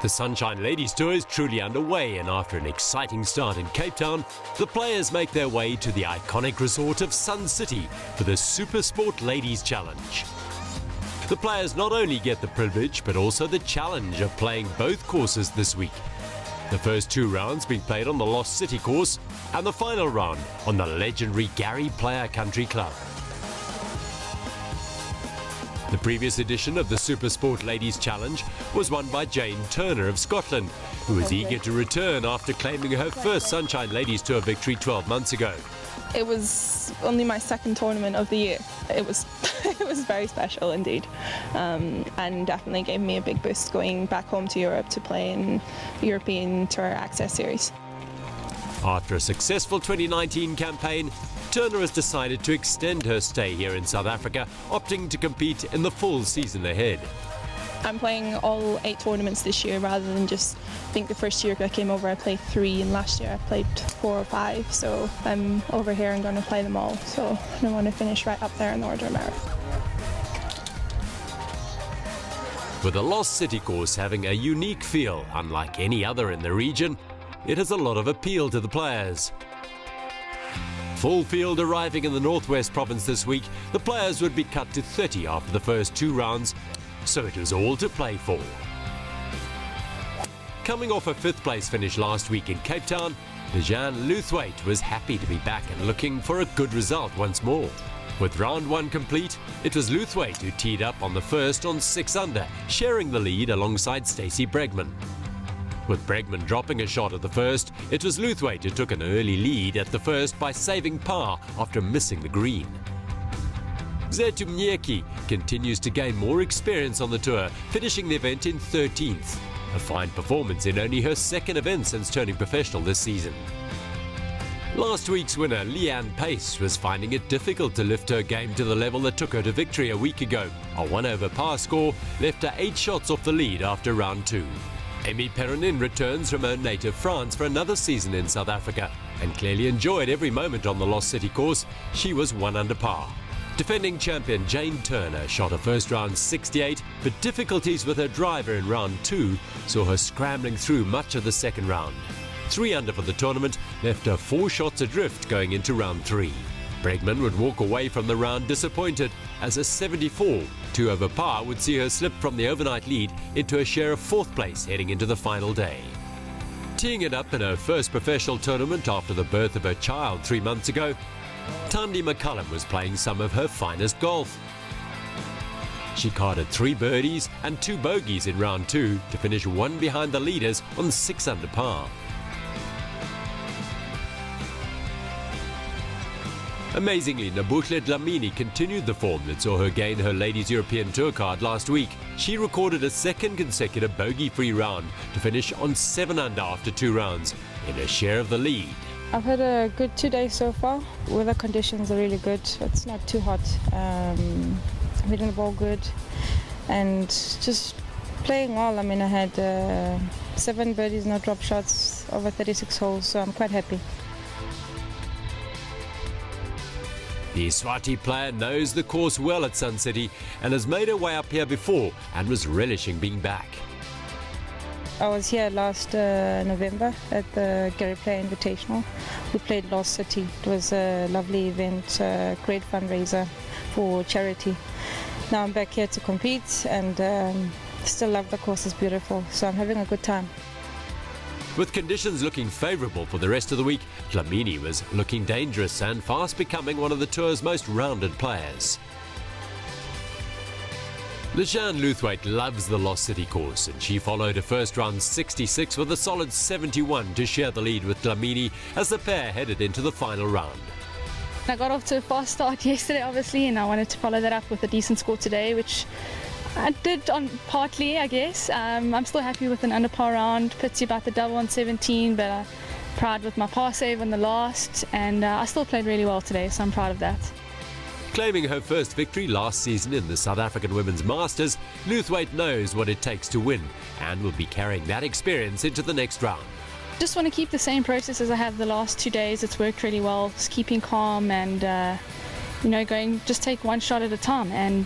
The Sunshine Ladies Tour is truly underway, and after an exciting start in Cape Town, the players make their way to the iconic resort of Sun City for the SuperSport Ladies Challenge. The players not only get the privilege but also the challenge of playing both courses this week. The first two rounds being played on the Lost City course and the final round on the legendary Gary Player Country Club. The previous edition of the SuperSport Ladies Challenge was won by Jane Turner of Scotland, who was eager to return after claiming her first Sunshine Ladies Tour victory 12 months ago. It was only my second tournament of the year. It was it was very special indeed, and definitely gave me a big boost going back home to Europe to play in the European Tour Access Series. After a successful 2019 campaign, Turner has decided to extend her stay here in South Africa, opting to compete in the full season ahead. I'm playing all 8 tournaments this year rather than just, I think the first year I came over I played 3 and last year I played 4 or 5, so I'm over here and going to play them all, so I want to finish right up there in the order of merit. With the Lost City course having a unique feel unlike any other in the region, it has a lot of appeal to the players. Full field arriving in the Northwest Province this week, the players would be cut to 30 after the first 2 rounds, so it was all to play for. Coming off a 5th place finish last week in Cape Town, Lejeanne Luthwaite was happy to be back and looking for a good result once more. With round 1 complete, it was Luthwaite who teed up on the first on 6 under, sharing the lead alongside Stacey Bregman. With Bregman dropping a shot at the first, it was Luthwaite who took an early lead at the first by saving par after missing the green. Zetu Mnyeki continues to gain more experience on the tour, finishing the event in 13th, a fine performance in only her second event since turning professional this season. Last week's winner, Leanne Pace, was finding it difficult to lift her game to the level that took her to victory a week ago. A 1-over par score left her 8 shots off the lead after round 2. Amy Perronin returns from her native France for another season in South Africa and clearly enjoyed every moment on the Lost City course. She was 1 under par. Defending champion Jane Turner shot her first round 68, but difficulties with her driver in round 2 saw her scrambling through much of the second round. 3 under for the tournament left her 4 shots adrift going into round 3. Bregman would walk away from the round disappointed, as a 74 2-over par would see her slip from the overnight lead into a share of 4th place heading into the final day. Teeing it up in her first professional tournament after the birth of her child 3 months ago, Thandi McCullum was playing some of her finest golf. She carded 3 birdies and 2 bogeys in round 2 to finish 1 behind the leaders on 6 under par. Amazingly, Nabuhle Dlamini continued the form that saw her gain her Ladies European Tour card last week. She recorded a second consecutive bogey-free round to finish on 7 under after 2 rounds, in a share of the lead. I've had a good 2 days so far. Weather conditions are really good. It's not too hot. Hitting the ball good and just playing well. I mean, I had 7 birdies, no drop shots, over 36 holes, so I'm quite happy. The Swati player knows the course well at Sun City and has made her way up here before and was relishing being back. I was here last November at the Gary Player Invitational. We played Lost City. It was a lovely event, a great fundraiser for charity. Now I'm back here to compete and still love the course, it's beautiful, so I'm having a good time. With conditions looking favourable for the rest of the week, Dlamini was looking dangerous and fast becoming one of the tour's most rounded players. Lejeanne Luthwaite loves the Lost City course, and she followed a first round 66 with a solid 71 to share the lead with Dlamini as the pair headed into the final round. I got off to a fast start yesterday, obviously, and I wanted to follow that up with a decent score today, which I did on partly, I guess. I'm still happy with an under par round. Pity about the double on 17, but I'm proud with my par save on the last, and I still played really well today, so I'm proud of that. Claiming her first victory last season in the South African Women's Masters, Luthwaite knows what it takes to win and will be carrying that experience into the next round. Just want to keep the same process as I have the last 2 days. It's worked really well, just keeping calm and just take one shot at a time, and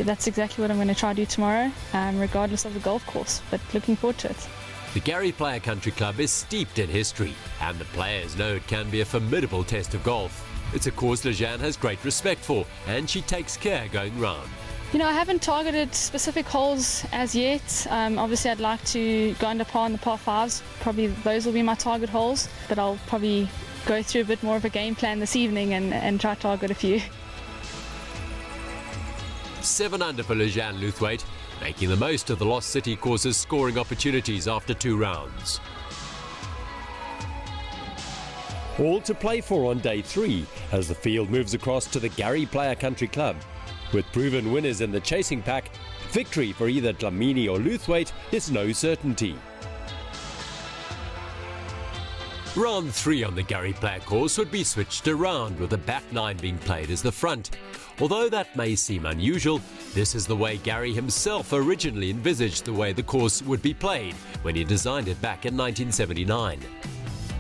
that's exactly what I'm going to try to do tomorrow, regardless of the golf course, but looking forward to it. The Gary Player Country Club is steeped in history, and the players know it can be a formidable test of golf. It's a course Lejeanne has great respect for, and she takes care going round. I haven't targeted specific holes as yet. Obviously, I'd like to go under par on the par 5s. Probably those will be my target holes, but I'll probably go through a bit more of a game plan this evening and try to target a few. 7 under for Lejeanne Luthwaite, making the most of the Lost City course's scoring opportunities after 2 rounds. All to play for on day 3 as the field moves across to the Gary Player Country Club. With proven winners in the chasing pack, victory for either Dlamini or Luthwaite is no certainty. Round 3 on the Gary Player course would be switched around, with the back 9 being played as the front. Although that may seem unusual, this is the way Gary himself originally envisaged the way the course would be played when he designed it back in 1979.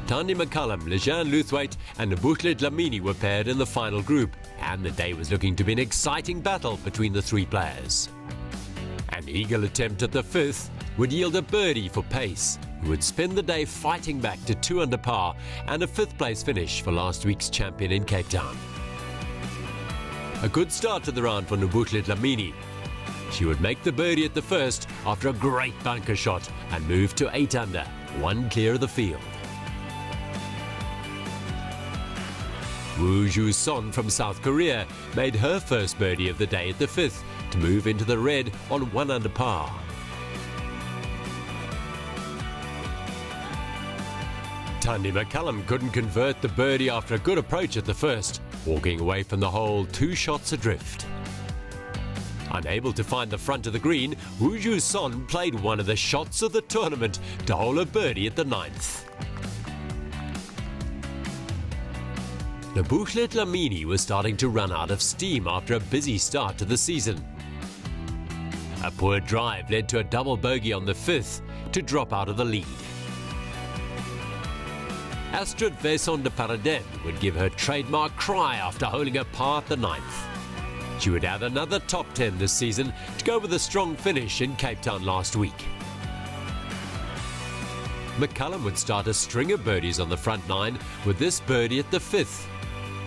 Thandi McCullum, Lejeanne Luthwaite and Nabuhle Dlamini were paired in the final group, and the day was looking to be an exciting battle between the 3 players. An eagle attempt at the 5th would yield a birdie for Pace, who would spend the day fighting back to 2 under par and a 5th place finish for last week's champion in Cape Town. A good start to the round for Nabuhle Dlamini. She would make the birdie at the 1st after a great bunker shot and move to 8 under, 1 clear of the field. Woo Ju Son from South Korea made her first birdie of the day at the 5th to move into the red on 1 under par. Thandi McCullum couldn't convert the birdie after a good approach at the 1st, walking away from the hole 2 shots adrift. Unable to find the front of the green, Woo Ju Son played one of the shots of the tournament to hole a birdie at the 9th. Nabuhle Dlamini was starting to run out of steam after a busy start to the season. A poor drive led to a double bogey on the 5th to drop out of the lead. Astrid Vesson de Paradin would give her trademark cry after holding a par at the 9th. She would add another top 10 this season to go with a strong finish in Cape Town last week. McCullum would start a string of birdies on the front 9 with this birdie at the 5th.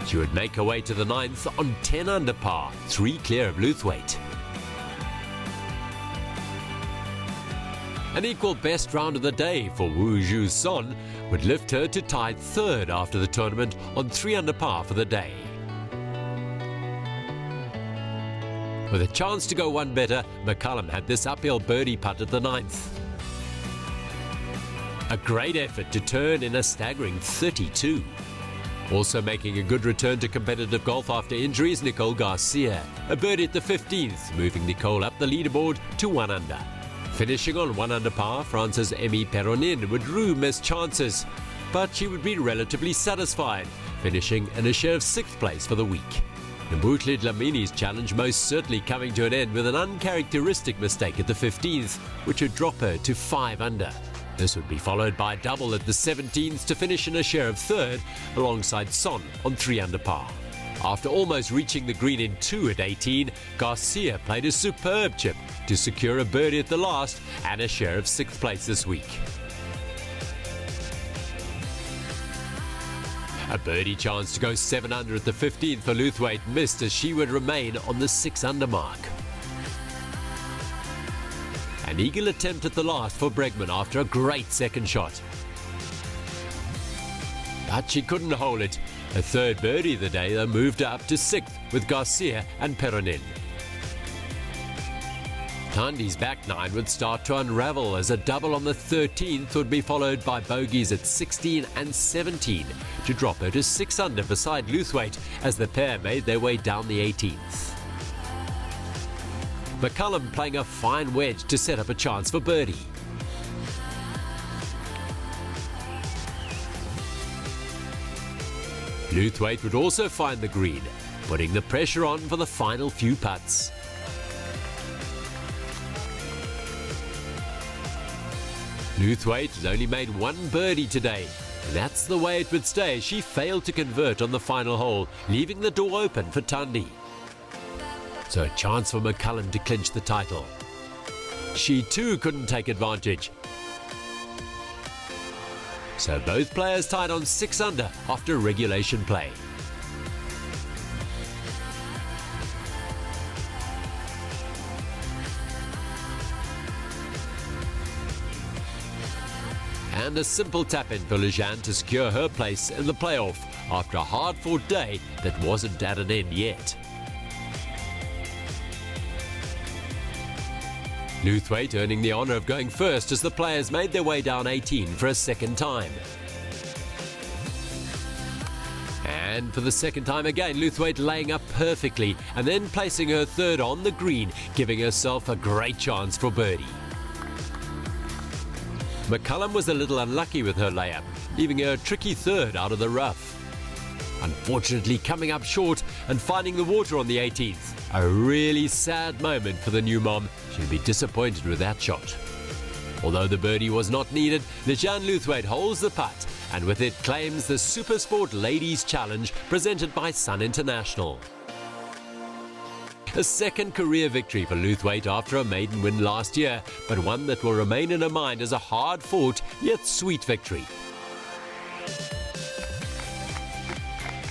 She would make her way to the 9th on 10 under par, 3 clear of Luthwaite. An equal best round of the day for Woo Ju Son would lift her to tied 3rd after the tournament on 3 under par for the day. With a chance to go one better, McCullum had this uphill birdie putt at the 9th. A great effort to turn in a staggering 32. Also making a good return to competitive golf after injuries, Nicole Garcia. A birdie at the 15th, moving Nicole up the leaderboard to 1 under. Finishing on 1 under par, France's Emmy Perronin would rue missed chances, but she would be relatively satisfied, finishing in a share of 6th place for the week. Nabuhle Dlamini's challenge most certainly coming to an end with an uncharacteristic mistake at the 15th, which would drop her to 5 under. This would be followed by a double at the 17th to finish in a share of 3rd, alongside Son on 3 under par. After almost reaching the green in 2 at 18, Garcia played a superb chip to secure a birdie at the last and a share of 6th place this week. A birdie chance to go 7 under at the 15th for Luthwaite missed, as she would remain on the 6 under mark. An eagle attempt at the last for Bregman after a great second shot. But she couldn't hold it. A 3rd birdie of the day though moved her up to 6th with Garcia and Perronin. Thandi's back 9 would start to unravel, as a double on the 13th would be followed by bogeys at 16 and 17 to drop her to 6 under beside Luthwaite as the pair made their way down the 18th. McCullum playing a fine wedge to set up a chance for birdie. Luthwaite would also find the green, putting the pressure on for the final few putts. Luthwaite has only made 1 birdie today, That's the way it would stay. She failed to convert on the final hole, leaving the door open for Thandi. So a chance for McCullum to clinch the title. She too couldn't take advantage. So both players tied on 6 under after regulation play. And a simple tap-in for Lejeanne to secure her place in the playoff after a hard-fought day that wasn't at an end yet. Luthwaite earning the honour of going first as the players made their way down 18 for a second time. And for the second time again, Luthwaite laying up perfectly and then placing her third on the green, giving herself a great chance for birdie. McCullum was a little unlucky with her layup, leaving her a tricky third out of the rough. Unfortunately coming up short and finding the water on the 18th. A really sad moment for the new mom. She'll be disappointed with that shot. Although the birdie was not needed, Lejeanne Luthwaite holds the putt and with it claims the SuperSport Ladies Challenge presented by Sun International. A second career victory for Luthwaite after a maiden win last year, but one that will remain in her mind as a hard-fought yet sweet victory.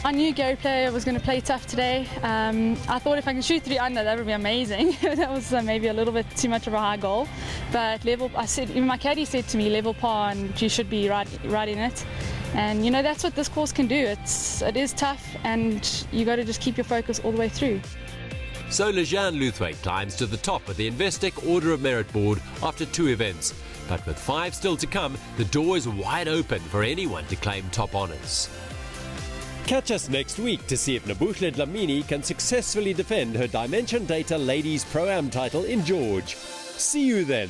I knew Gary Player was going to play tough today. I thought if I can shoot 3 under, that would be amazing. That was maybe a little bit too much of a high goal. But even my caddy said to me, level par, and you should be right in it. And you know, that's what this course can do. It is tough, and you got to just keep your focus all the way through. So Lejeanne Luthwaite climbs to the top of the Investec Order of Merit board after 2 events. But with 5 still to come, the door is wide open for anyone to claim top honours. Catch us next week to see if Nabuhle Dlamini can successfully defend her Dimension Data Ladies Pro-Am title in George. See you then.